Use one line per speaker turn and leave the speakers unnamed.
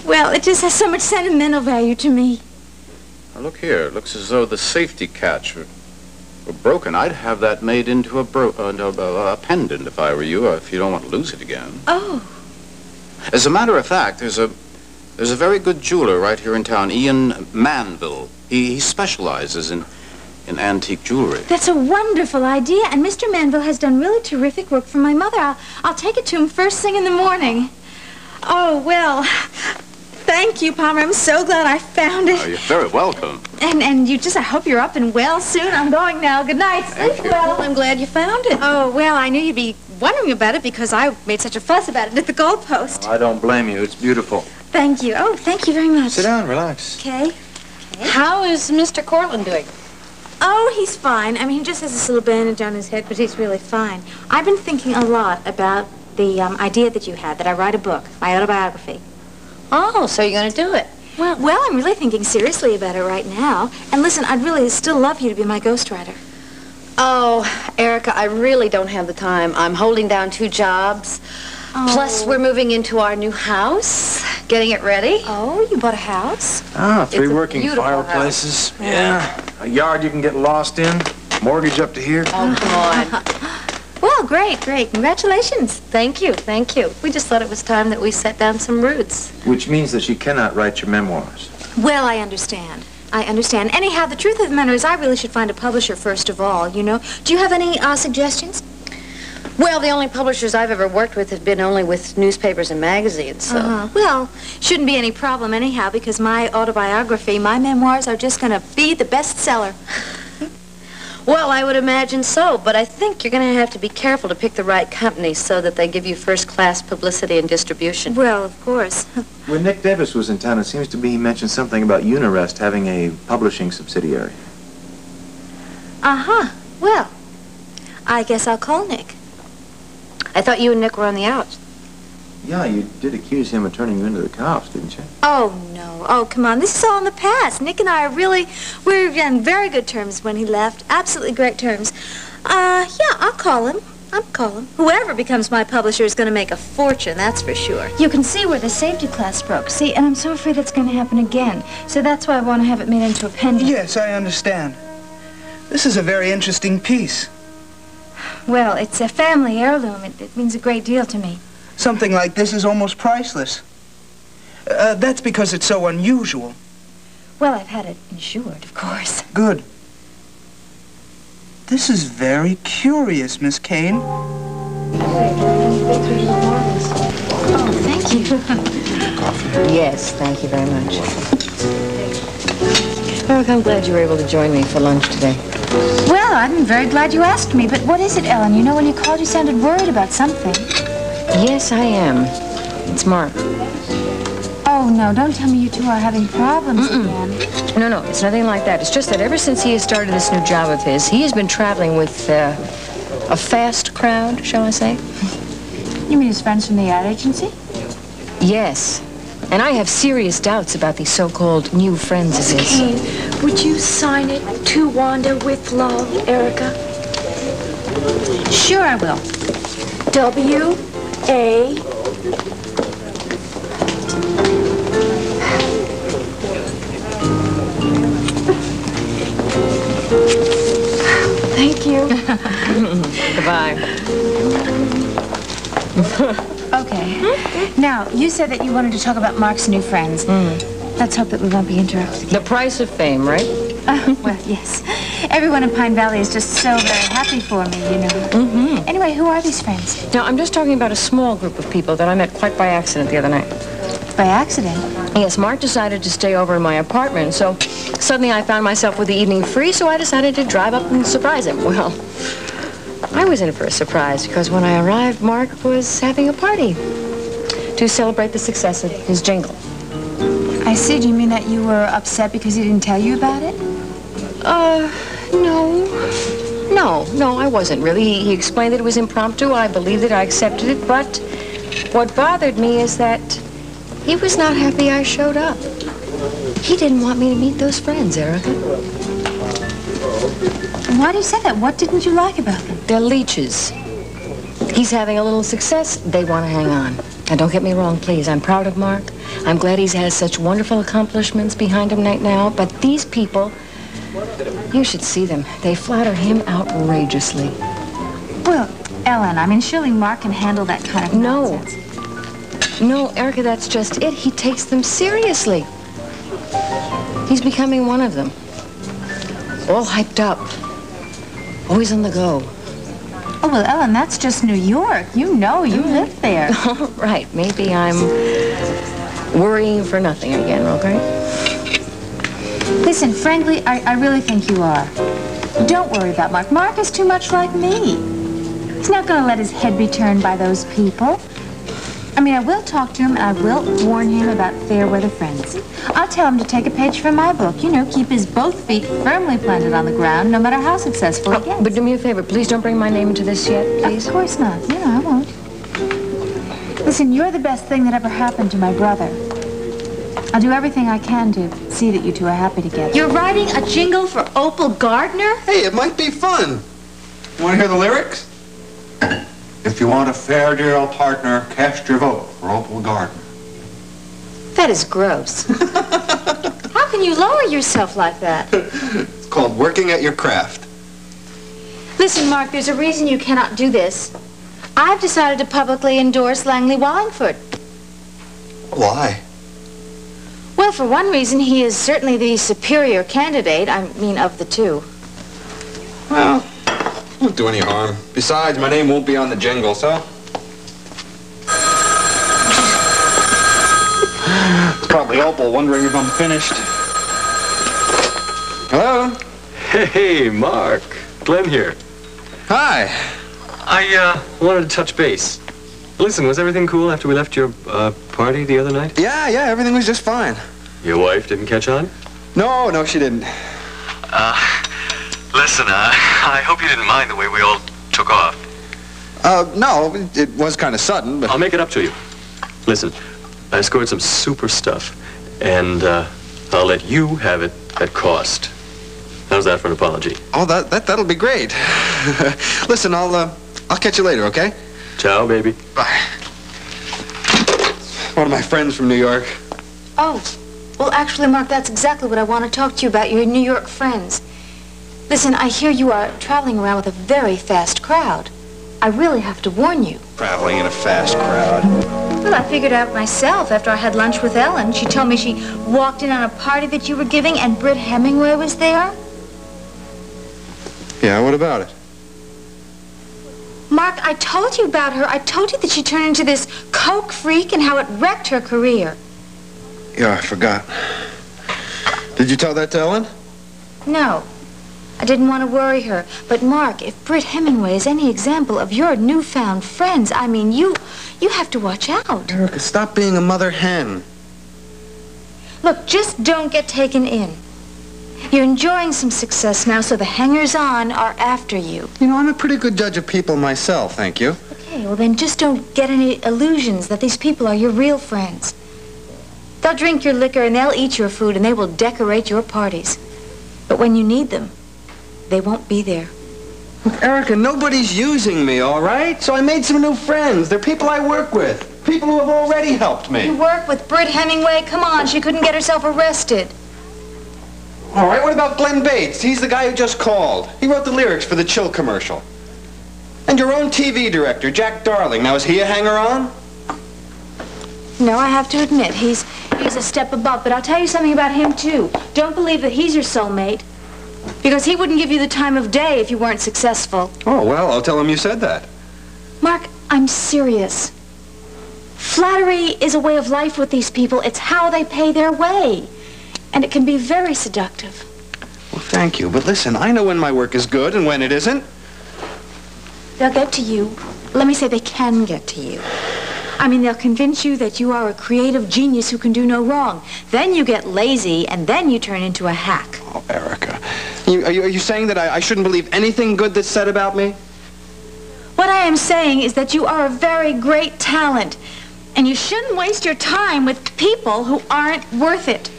Well, it just has so much sentimental value to me.
Now, look here. It looks as though the safety catch were broken. I'd have that made into a pendant if I were you, or if you don't want to lose it again.
Oh.
As a matter of fact, there's a very good jeweler right here in town, Ian Manville. He specializes in antique jewelry.
That's a wonderful idea, and Mr. Manville has done really terrific work for my mother. I'll take it to him first thing in the morning. Oh, well, thank you, Palmer. I'm so glad I found it.
Oh, you're very welcome.
And I hope you're up and well soon. I'm going now. Good night. Sleep well.
Well, I'm glad you found it.
Oh, well, I knew you'd be wondering about it because I made such a fuss about it at the goalpost.
I don't blame you. It's beautiful.
Thank you. Oh, thank you very much.
Sit down, relax.
Okay.
How is Mr. Cortland doing?
Oh, he's fine. I mean, he just has this little bandage on his head, but he's really fine. I've been thinking a lot about the idea that you had, that I write a book, my autobiography.
Oh, so you're going to do it?
Well, I'm really thinking seriously about it right now. And listen, I'd really still love you to be my ghostwriter.
Oh, Erica, I really don't have the time. I'm holding down 2 jobs.
Oh.
Plus, we're moving into our new house, getting it ready.
Oh, you bought a house?
Ah, 3
It's a
working
beautiful
fireplaces. Yeah. A yard you can get lost in. Mortgage up to here.
Oh, come on.
Well, great. Congratulations.
Thank you. We just thought it was time that we set down some roots.
Which means that you cannot write your memoirs.
Well, I understand. Anyhow, the truth of the matter is I really should find a publisher first of all, you know. Do you have any suggestions?
Well, the only publishers I've ever worked with have been only with newspapers and magazines, so...
Well, shouldn't be any problem anyhow, because my autobiography, my memoirs are just going to be the bestseller.
Well, I would imagine so, but I think you're going to have to be careful to pick the right company so that they give you first-class publicity and distribution.
Well, of course.
When Nick Davis was in town, it seems to me he mentioned something about Unirest having a publishing subsidiary.
Well, I guess I'll call Nick.
I thought you and Nick were on the outs.
Yeah, you did accuse him of turning you into the cops, didn't you?
Oh, no. Oh, come on. This is all in the past. Nick and I we're on very good terms when he left. Absolutely great terms. Yeah, I'll call him. Whoever becomes my publisher is going to make a fortune, that's for sure. You can see where the safety class broke. See, and I'm so afraid it's going to happen again. So that's why I want to have it made into a pendant.
Yes, I understand. This is a very interesting piece.
Well, it's a family heirloom. It means a great deal to me.
Something like this is almost priceless. That's because it's so unusual.
Well, I've had it insured, of course.
Good. This is very curious, Miss Kane.
Oh, thank you.
Coffee?
Yes, thank you very much. Brooke, I'm glad you were able to join me for lunch today.
Well, I'm very glad you asked me, but what is it, Ellen? You know, when you called, you sounded worried about something.
Yes, I am. It's Mark.
Oh, no, don't tell me you two are having problems again.
No, it's nothing like that. It's just that ever since he has started this new job of his, he has been traveling with a fast crowd, shall I say?
You mean his friends from the ad agency?
Yes. And I have serious doubts about these so-called new friends of his.
Kane, would you sign it to Wanda with love, Erica?
Sure I will.
W.A. Thank you.
Goodbye.
Okay. Now, you said that you wanted to talk about Mark's new friends. Let's hope that we won't be interrupted again.
The price of fame, right?
Well, yes. Everyone in Pine Valley is just so very happy for me, you know. Anyway, who are these friends?
No, I'm just talking about a small group of people that I met quite by accident the other night.
By accident?
Yes, Mark decided to stay over in my apartment, so suddenly I found myself with the evening free, so I decided to drive up and surprise him. Well, I was in for a surprise because when I arrived, Mark was having a party to celebrate the success of his jingle.
I see. Do you mean that you were upset because he didn't tell you about it?
No, I wasn't really. He explained that it was impromptu. I believed it. I accepted it. But what bothered me is that he was not happy I showed up. He didn't want me to meet those friends, Erica.
Why do you say that? What didn't you like about them?
They're leeches. He's having a little success. They want to hang on. Now, don't get me wrong, please. I'm proud of Mark. I'm glad he has such wonderful accomplishments behind him right now. But these people, you should see them. They flatter him outrageously.
Well, Ellen, I mean, surely Mark can handle that kind of nonsense.
No, Erica, that's just it. He takes them seriously. He's becoming one of them. All hyped up. Always on the go.
Oh, well, Ellen, that's just New York. You know, you live there.
Right, maybe I'm worrying for nothing again, okay?
Listen, frankly, I really think you are. Don't worry about Mark. Mark is too much like me. He's not going to let his head be turned by those people. I mean, I will talk to him, and I will warn him about fair weather friends. I'll tell him to take a page from my book. You know, keep his both feet firmly planted on the ground, no matter how successful he gets.
But do me a favor, please don't bring my name into this yet, please.
Of course not. No, I won't. Listen, you're the best thing that ever happened to my brother. I'll do everything I can to see that you two are happy together. You're writing a jingle for Opal Gardner?
Hey, it might be fun. You want to hear the lyrics? If you want a fair deal partner, cast your vote for Opal Gardner.
That is gross. How can you lower yourself like that?
It's called working at your craft.
Listen, Mark, there's a reason you cannot do this. I've decided to publicly endorse Langley Wallingford.
Why?
Well, for one reason, he is certainly the superior candidate, I mean, of the two.
Well, won't do any harm. Besides, my name won't be on the jingle, so... It's probably Opal wondering if I'm finished. Hello?
Hey, Mark. Glenn here.
Hi.
I wanted to touch base. Listen, was everything cool after we left your party the other night?
Yeah, everything was just fine.
Your wife didn't catch on?
No, she didn't.
Listen, I hope you didn't mind the way we all took off.
No, it was kind of sudden, but...
I'll make it up to you. Listen, I scored some super stuff, and I'll let you have it at cost. How's that for an apology?
Oh, that'll be great. Listen, I'll catch you later, okay?
Ciao, baby.
Bye. One of my friends from New York.
Oh, well, actually, Mark, that's exactly what I want to talk to you about, your New York friends. Listen, I hear you are traveling around with a very fast crowd. I really have to warn you.
Traveling in a fast crowd.
Well, I figured out myself after I had lunch with Ellen. She told me she walked in on a party that you were giving and Britt Hemingway was there.
Yeah, what about it?
Mark, I told you about her. I told you that she turned into this coke freak and how it wrecked her career.
Yeah, I forgot. Did you tell that to Ellen?
No. I didn't want to worry her. But, Mark, if Britt Hemingway is any example of your newfound friends, I mean, you have to watch out.
Erica, stop being a mother hen.
Look, just don't get taken in. You're enjoying some success now, so the hangers-on are after you.
You know, I'm a pretty good judge of people myself, thank you.
Okay, well then just don't get any illusions that these people are your real friends. They'll drink your liquor and they'll eat your food and they will decorate your parties. But when you need them, they won't be there.
Look, Erica, nobody's using me, all right? So I made some new friends. They're people I work with. People who have already helped me.
You work with Britt Hemingway? Come on, she couldn't get herself arrested.
All right, what about Glenn Bates? He's the guy who just called. He wrote the lyrics for the Chill commercial. And your own TV director, Jack Darling. Now, is he a hanger-on?
No, I have to admit, he's a step above. But I'll tell you something about him, too. Don't believe that he's your soulmate. Because he wouldn't give you the time of day if you weren't successful.
Oh, well, I'll tell him you said that.
Mark, I'm serious. Flattery is a way of life with these people. It's how they pay their way. And it can be very seductive.
Well, thank you. But listen, I know when my work is good and when it isn't.
They'll get to you. Let me say they can get to you. I mean, they'll convince you that you are a creative genius who can do no wrong. Then you get lazy, and then you turn into a hack.
Oh, Erica. Are you saying that I shouldn't believe anything good that's said about me?
What I am saying is that you are a very great talent, and you shouldn't waste your time with people who aren't worth it.